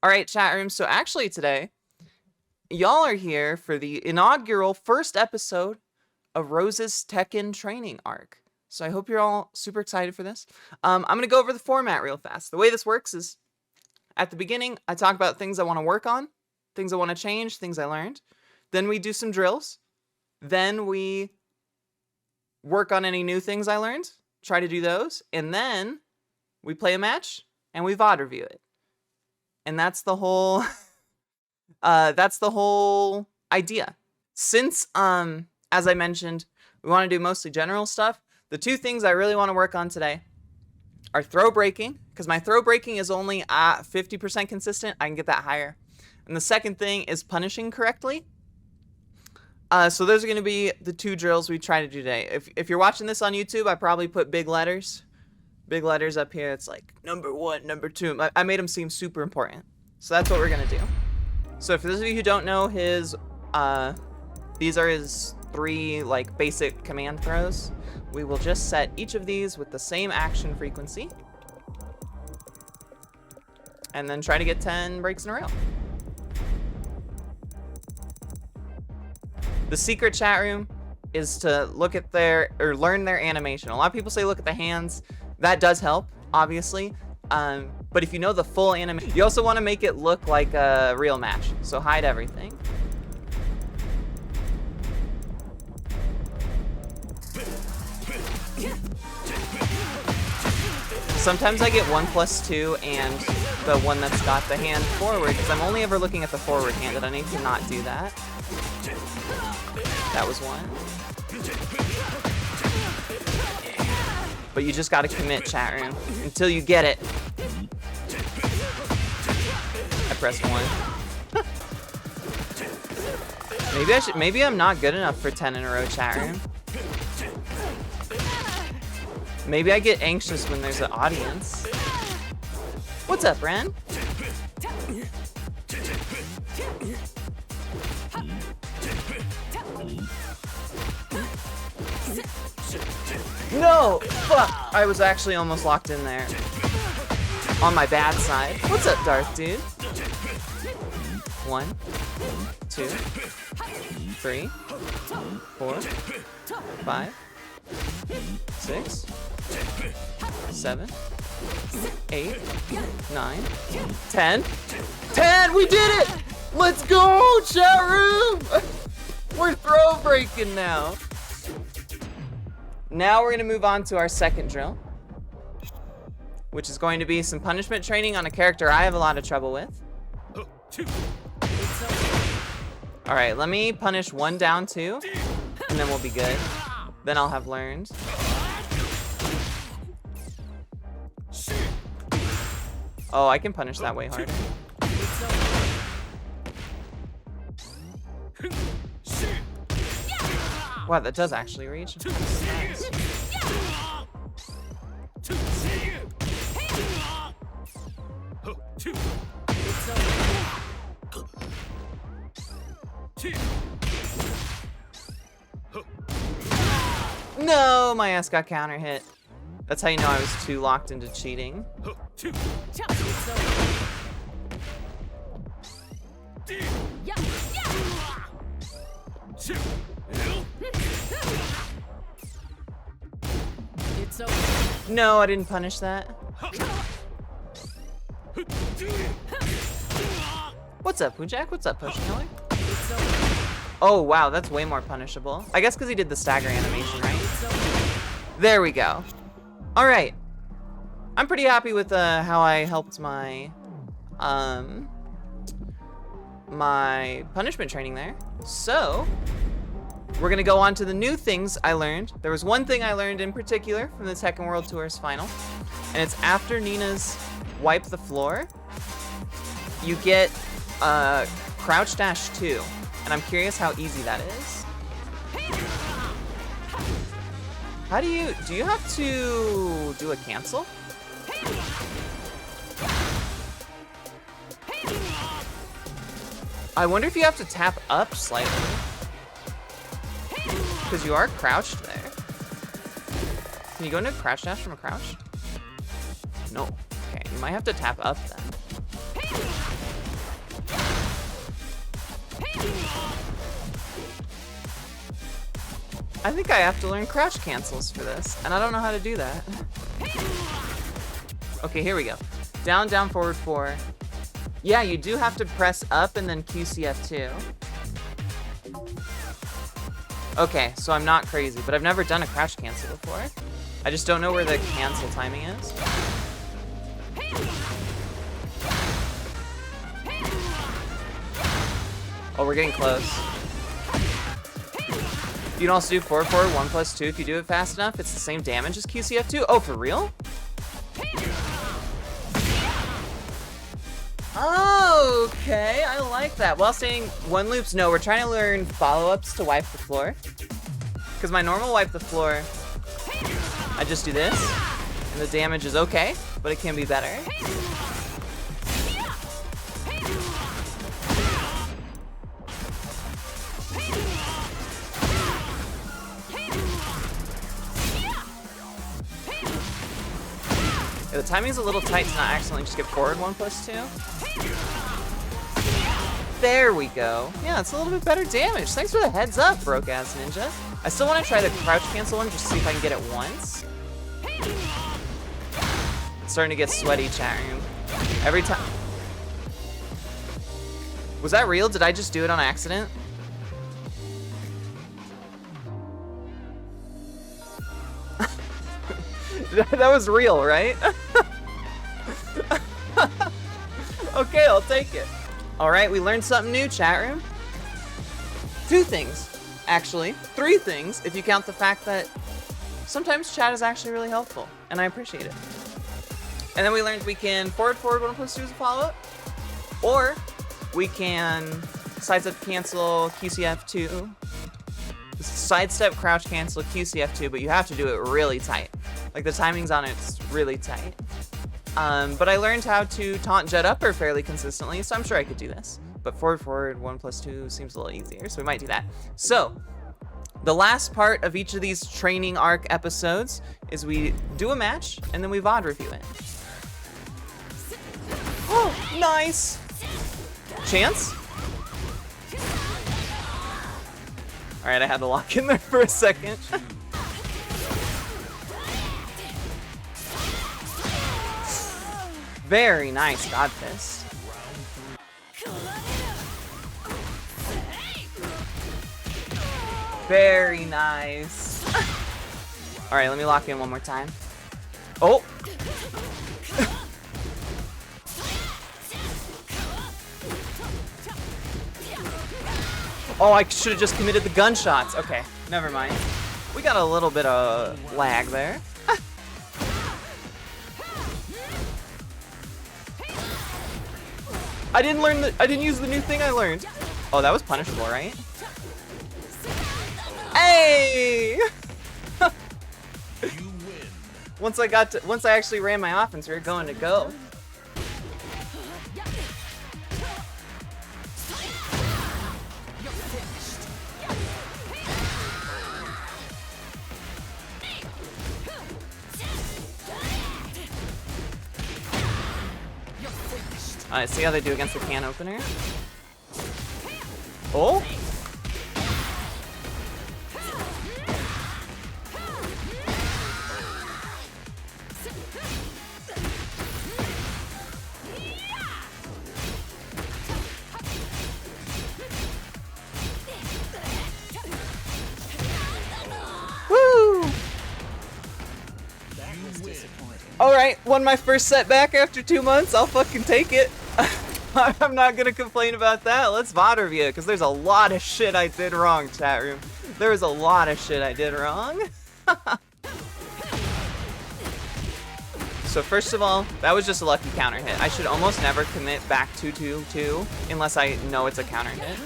All right, chat room. So actually today, y'all are here for the inaugural first episode of Rose's Tekken training arc. So I hope you're all super excited for this. I'm going to go over the format real fast. The way this works is at the beginning, I talk about things I want to work on, things I want to change, things I learned. Then we do some drills. Then we work on any new things I learned, try to do those. And then we play a match and we VOD review it. And that's the whole idea. Since as I mentioned, we want to do mostly general stuff. The two things I really want to work on today are throw breaking, because my throw breaking is only 50% consistent. I can get that higher. And the second thing is punishing correctly. So those are going to be the two drills we try to do today. If you're watching this on YouTube, I probably put big letters up here. It's like number 1, number 2. I made them seem super important. So that's what we're going to do. So for those of you who don't know, these are his 3 like basic command throws. We will just set each of these with the same action frequency. And then try to get 10 breaks in a row. The secret chat room is to look at learn their animation. A lot of people say look at the hands. That does help, obviously. But if you know the full animation, you also want to make it look like a real match. So hide everything. Sometimes I get 1+2 and the one that's got the hand forward, because I'm only ever looking at the forward hand, and I need to not do that. That was 1. But you just gotta commit, chat room, until you get it. I pressed 1. Maybe I'm not good enough for 10 in a row, chat room. Maybe I get anxious when there's an audience. What's up, Ren? No! Fuck! I was actually almost locked in there. On my bad side. What's up, Darth dude? 1, 2, 3, 4, 5, 6, 7, 8, 9, 10. 10! We did it! Let's go, chat room! We're throw breaking now. Now we're going to move on to our second drill, which is going to be some punishment training on a character I have a lot of trouble with. Alright, let me punish 1 down 2, and then we'll be good. Then I'll have learned. Oh, I can punish that way harder. Wow, that does actually reach. Nice. No, my ass got counter hit. That's how you know I was too locked into cheating. No, I didn't punish that. What's up, Pujak? What's up, Potion Killer? Oh, wow, that's way more punishable. I guess because he did the stagger animation, right? There we go. All right. I'm pretty happy with how I helped my my punishment training there. So we're gonna go on to the new things I learned. There was one thing I learned in particular from the Tekken World Tour's final, and it's after Nina's wipe the floor, you get crouch dash 2, and I'm curious how easy that is. How do you have to do a cancel? I wonder if you have to tap up slightly. Because you are crouched there. Can you go into crouch dash from a crouch? No. Okay, you might have to tap up then. I think I have to learn crouch cancels for this, and I don't know how to do that. Okay, here we go. Down, down, forward 4. Yeah, you do have to press up and then QCF2. Okay, so I'm not crazy, but I've never done a crouch cancel before. I just don't know where the cancel timing is. Oh, we're getting close. You can also do 4, 4, 1 plus 2 if you do it fast enough. It's the same damage as QCF2. Oh, for real? Oh, okay, I like that. While saying 1 loops, no, we're trying to learn follow-ups to wipe the floor. Because my normal wipe the floor, I just do this, and the damage is okay, but it can be better. Yeah, the timing's a little tight to not accidentally just get forward 1 plus 2. There we go. Yeah, it's a little bit better damage. Thanks for the heads up, broke-ass ninja. I still want to try the crouch cancel one, just to see if I can get it once. It's starting to get sweaty, chat room. Every time. Was that real? Did I just do it on accident? That was real, right? Okay, I'll take it. Alright, we learned something new, chat room. 2 things, actually. 3 things, if you count the fact that sometimes chat is actually really helpful, and I appreciate it. And then we learned we can forward, 1 plus 2 as a follow-up, or we can sidestep cancel QCF2, sidestep crouch cancel QCF2, but you have to do it really tight. Like the timings on it's really tight. But I learned how to taunt jet upper fairly consistently, so I'm sure I could do this. But forward, 1 plus 2 seems a little easier, so we might do that. So, the last part of each of these training arc episodes is we do a match, and then we VOD review it. Oh, nice! Chance? Alright, I had to lock in there for a second. Very nice, God Fist. Very nice. Alright, let me lock in one more time. Oh! Oh, I should have just committed the gunshots. Okay, never mind. We got a little bit of lag there. I didn't use the new thing I learned. Oh, that was punishable, right? Hey! Once I actually ran my offense, we were going to go. Alright, see how they do against the can opener. Oh! Woo! Alright, won my first setback after 2 months. I'll fucking take it. I'm not gonna complain about that. Let's VOD review, because there's a lot of shit I did wrong, chat room. There was a lot of shit I did wrong. So first of all, that was just a lucky counter hit. I should almost never commit back 2-2-2 unless I know it's a counter hit.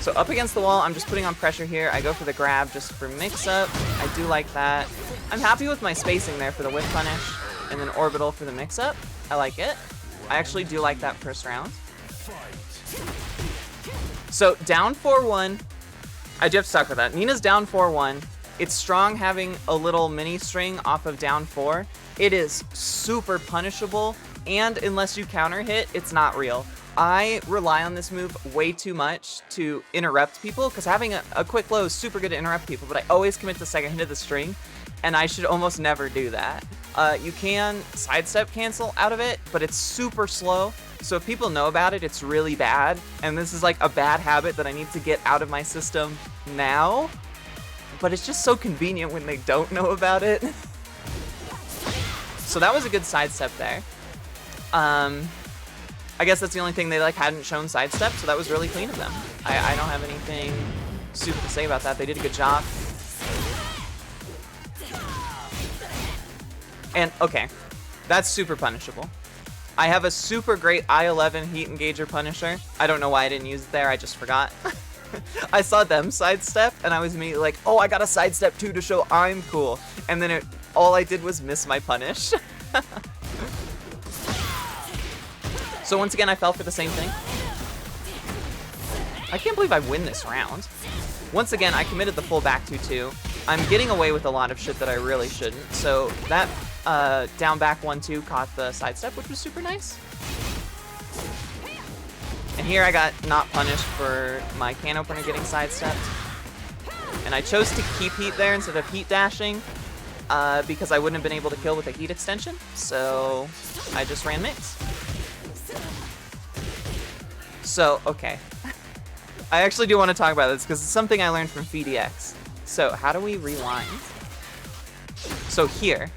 So up against the wall, I'm just putting on pressure here. I go for the grab just for mix-up. I do like that. I'm happy with my spacing there for the whip punish, and then orbital for the mix-up. I like it. I actually do like that first round. So down 4-1. I do have to talk about that. Nina's down 4-1. It's strong having a little mini string off of down 4. It is super punishable, and unless you counter hit, it's not real. I rely on this move way too much to interrupt people, because having a quick low is super good to interrupt people, but I always commit the second hit of the string, and I should almost never do that. You can sidestep cancel out of it, but it's super slow, so if people know about it, it's really bad, and this is like a bad habit that I need to get out of my system now, but it's just so convenient when they don't know about it. So that was a good sidestep there. I guess that's the only thing they like hadn't shown sidestep, so that was really clean of them. I don't have anything super to say about that. They did a good job. And okay, that's super punishable. I have a super great I-11 Heat Engager Punisher. I don't know why I didn't use it there, I just forgot. I saw them sidestep, and I was immediately like, oh, I got a sidestep too to show I'm cool. And then all I did was miss my punish. So once again, I fell for the same thing. I can't believe I win this round. Once again, I committed the full back 2-2. I'm getting away with a lot of shit that I really shouldn't. So that down back 1-2 caught the sidestep, which was super nice. And here I got not punished for my can opener getting sidestepped. And I chose to keep heat there instead of heat dashing because I wouldn't have been able to kill with a heat extension. So I just ran mix. So, okay. I actually do want to talk about this because it's something I learned from FDX. So, how do we rewind? So here,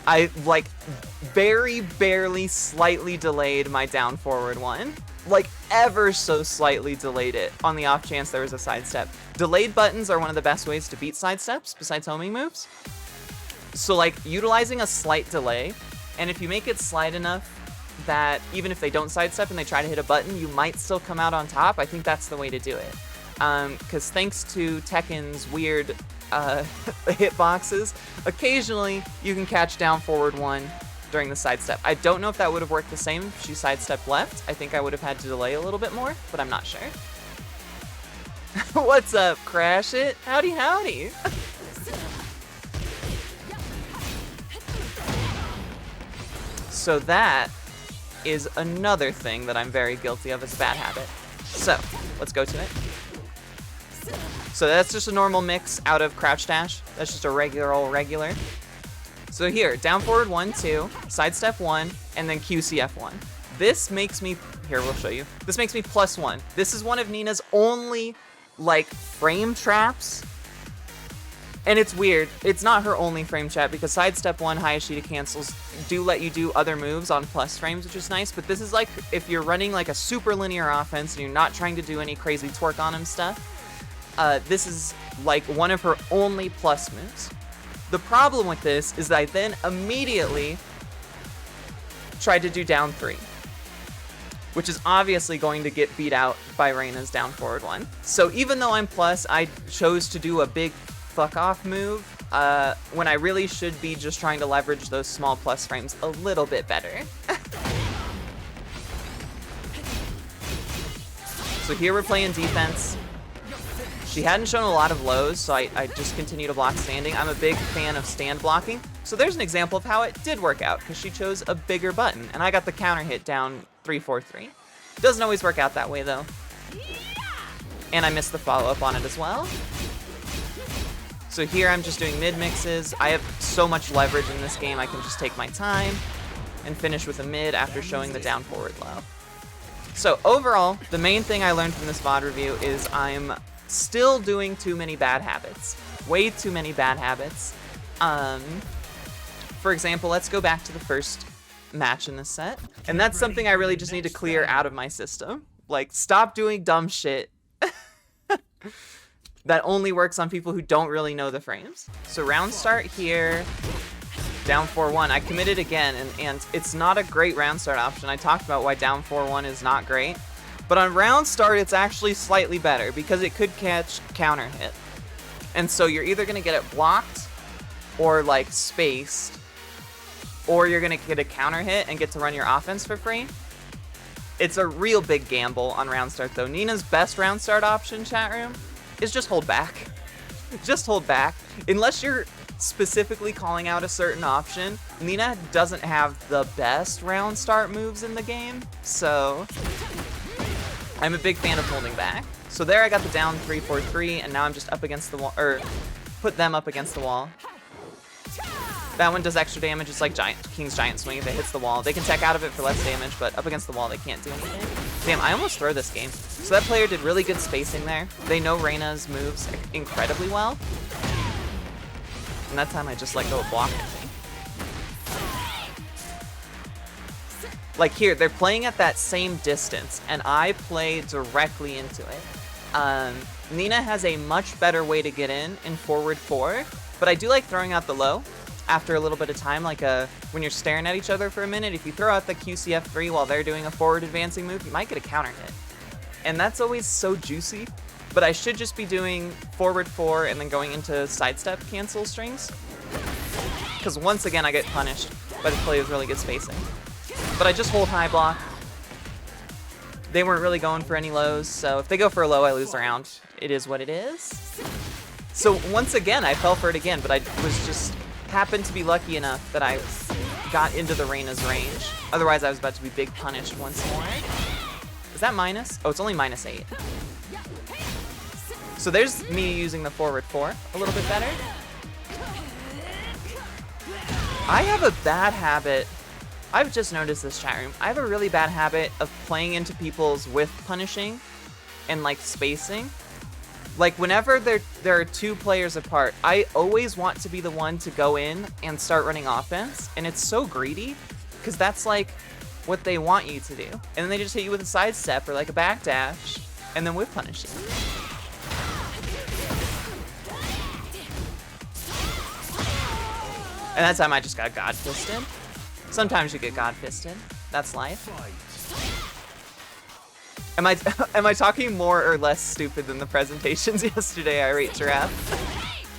I like very barely slightly delayed my down forward one. Like ever so slightly delayed it on the off chance there was a sidestep. Delayed buttons are one of the best ways to beat sidesteps besides homing moves. So like utilizing a slight delay, and if you make it slight enough that even if they don't sidestep and they try to hit a button, you might still come out on top. I think that's the way to do it. Because thanks to Tekken's weird hitboxes, occasionally you can catch down forward one during the sidestep. I don't know if that would have worked the same if she sidestepped left. I think I would have had to delay a little bit more, but I'm not sure. What's up, Crash It? Howdy, howdy. So that is another thing that I'm very guilty of as a bad habit. So, let's go to it. So that's just a normal mix out of crouch dash. That's just a regular old regular. So here, down forward 1-2, sidestep 1, and then QCF 1. This makes me, here we'll show you. This makes me +1. This is one of Nina's only like frame traps. And it's weird, it's not her only frame trap because sidestep 1 Hayashida cancels do let you do other moves on plus frames, which is nice, but this is like if you're running like a super linear offense and you're not trying to do any crazy torque on him stuff, this is like one of her only plus moves. The problem with this is that I then immediately tried to do down 3, which is obviously going to get beat out by Reina's down forward one. So even though I'm plus, I chose to do a big fuck off move when I really should be just trying to leverage those small plus frames a little bit better. So here we're playing defense. She hadn't shown a lot of lows, so I just continue to block standing. I'm a big fan of stand blocking. So there's an example of how it did work out, because she chose a bigger button, and I got the counter hit down 3-4-3. Doesn't always work out that way, though. And I missed the follow-up on it as well. So here I'm just doing mid mixes. I have so much leverage in this game, I can just take my time and finish with a mid after showing the down forward low. So overall, the main thing I learned from this VOD review is I'm still doing too many bad habits. Way too many bad habits. For example, let's go back to the first match in this set. And that's something I really just need to clear out of my system. Like, stop doing dumb shit that only works on people who don't really know the frames. So round start here, down 4-1. I committed again, and it's not a great round start option. I talked about why down 4-1 is not great. But on round start, it's actually slightly better because it could catch counter hit. And so you're either gonna get it blocked or like spaced, or you're gonna get a counter hit and get to run your offense for free. It's a real big gamble on round start though. Nina's best round start option, chat room, is just hold back. Just hold back. Unless you're specifically calling out a certain option, Nina doesn't have the best round start moves in the game, so I'm a big fan of holding back. So there I got the down 3-4-3, and now I'm just up against the wall, or put them up against the wall. That one does extra damage. It's like King's Giant Swing. If it hits the wall, they can tech out of it for less damage, but up against the wall, they can't do anything. Damn, I almost throw this game. So that player did really good spacing there. They know Reyna's moves incredibly well. And that time I just let go of block, I think. Like here, they're playing at that same distance, and I play directly into it. Nina has a much better way to get in forward 4, but I do like throwing out the low after a little bit of time, like when you're staring at each other for a minute. If you throw out the QCF3 while they're doing a forward advancing move, you might get a counter hit. And that's always so juicy, but I should just be doing forward 4 and then going into sidestep cancel strings. Because once again, I get punished by this play with really good spacing. But I just hold high block. They weren't really going for any lows, so if they go for a low, I lose the round. It is what it is. So once again, I fell for it again, but I was just happened to be lucky enough that I got into the Reyna's range. Otherwise, I was about to be big punished once more. Is that minus? Oh, it's only -8. So there's me using the forward 4 a little bit better. I have a bad habit. I've just noticed this chat room. I have a really bad habit of playing into people's with punishing and like spacing. Like whenever there are 2 players apart, I always want to be the one to go in and start running offense, and it's so greedy because that's like what they want you to do. And then they just hit you with a sidestep or like a backdash and then whip punish you. And that time I just got God Fisted. Sometimes you get God Fisted. That's life. Am I talking more or less stupid than the presentations yesterday? I rate Giraffe.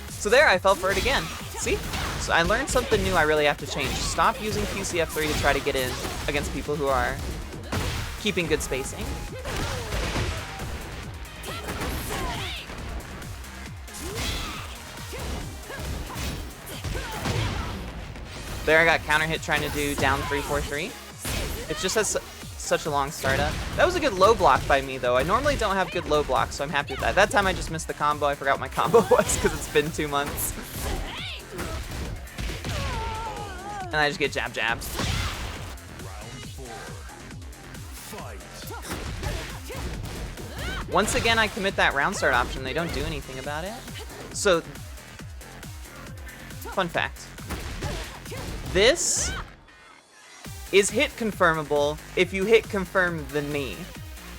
So there, I fell for it again. See? So I learned something new I really have to change. Stop using QCF3 to try to get in against people who are keeping good spacing. There I got counter hit trying to do down 3-4-3. It just has such a long startup. That was a good low block by me though. I normally don't have good low blocks, so I'm happy with that. That time I just missed the combo. I forgot what my combo was because it's been 2 months. And I just get jabbed. Once again, I commit that round start option. They don't do anything about it. So, fun fact. This is hit confirmable if you hit confirm the knee.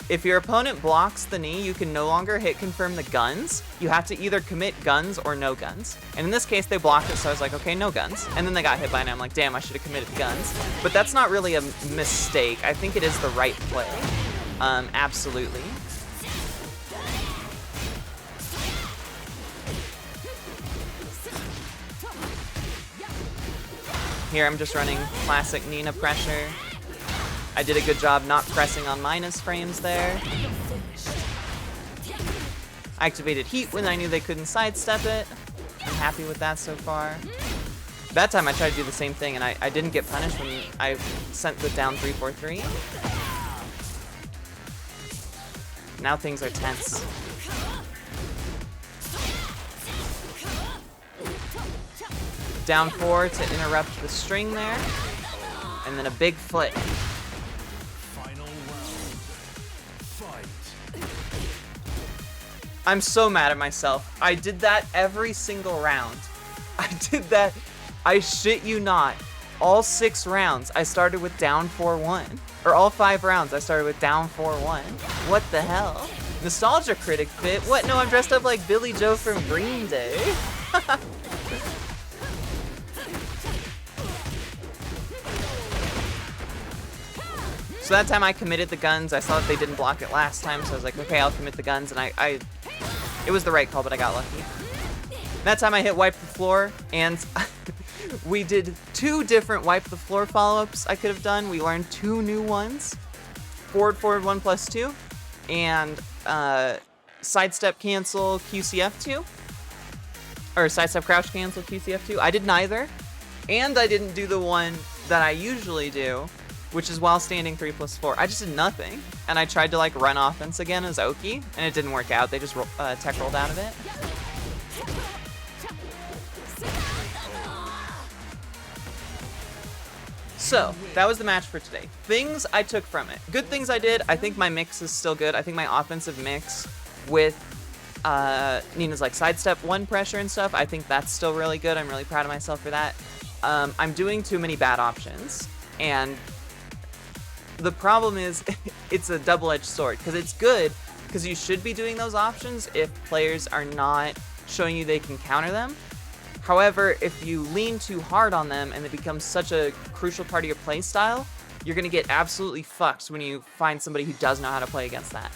If your opponent blocks the knee, you can no longer hit confirm the guns. You have to either commit guns or no guns. And in this case, they blocked it, so I was like, okay, no guns. And then they got hit by it, and I'm like, damn, I should have committed the guns. But that's not really a mistake. I think it is the right play. Absolutely. Here I'm just running classic Nina pressure. I did a good job not pressing on minus frames there. I activated heat when I knew they couldn't sidestep it. I'm happy with that so far. That time I tried to do the same thing and I didn't get punished when I sent the down 3-4-3. Now things are tense. Down 4 to interrupt the string there. And then a big flip. Final round. Fight. I'm so mad at myself. I did that every single round. I did that, I shit you not. All 6 rounds, I started with down 4-1. Or all 5 rounds, I started with down 4-1. What the hell? Nostalgia critic fit? What? No, I'm dressed up like Billy Joe from Green Day. So that time I committed the guns. I saw that they didn't block it last time, so I was like, okay, I'll commit the guns, and it was the right call, but I got lucky. That time I hit wipe the floor, and we did 2 different wipe the floor follow-ups I could have done. We learned 2 new ones. Forward 1+2, and sidestep cancel QCF2. or sidestep crouch cancel TCF2. I did neither. And I didn't do the one that I usually do, which is while standing 3+4. I just did nothing. And I tried to like run offense again as Oki, and it didn't work out. They just tech rolled out of it. So, that was the match for today. Things I took from it. Good things I did. I think my mix is still good. I think my offensive mix with Nina's like sidestep 1 pressure and stuff, I think that's still really good. I'm really proud of myself for that. I'm doing too many bad options, and the problem is it's a double-edged sword, because it's good because you should be doing those options if players are not showing you they can counter them. However, if you lean too hard on them and it becomes such a crucial part of your play style, you're going to get absolutely fucked when you find somebody who does know how to play against that.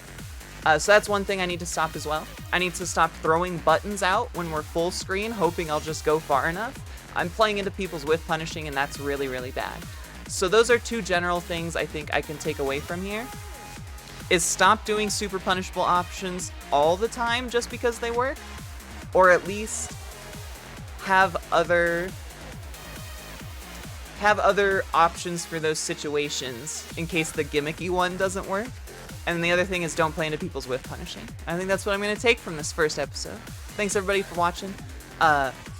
So that's one thing I need to stop as well. I need to stop throwing buttons out when we're full screen, hoping I'll just go far enough. I'm playing into people's whiff punishing, and that's really, really bad. So those are 2 general things I think I can take away from here. Is stop doing super punishable options all the time just because they work, or at least have other options for those situations in case the gimmicky one doesn't work. And the other thing is don't play into people's whiff punishing. I think that's what I'm going to take from this first episode. Thanks everybody for watching.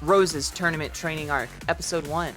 Rose's Tournament Training Arc, Episode 1.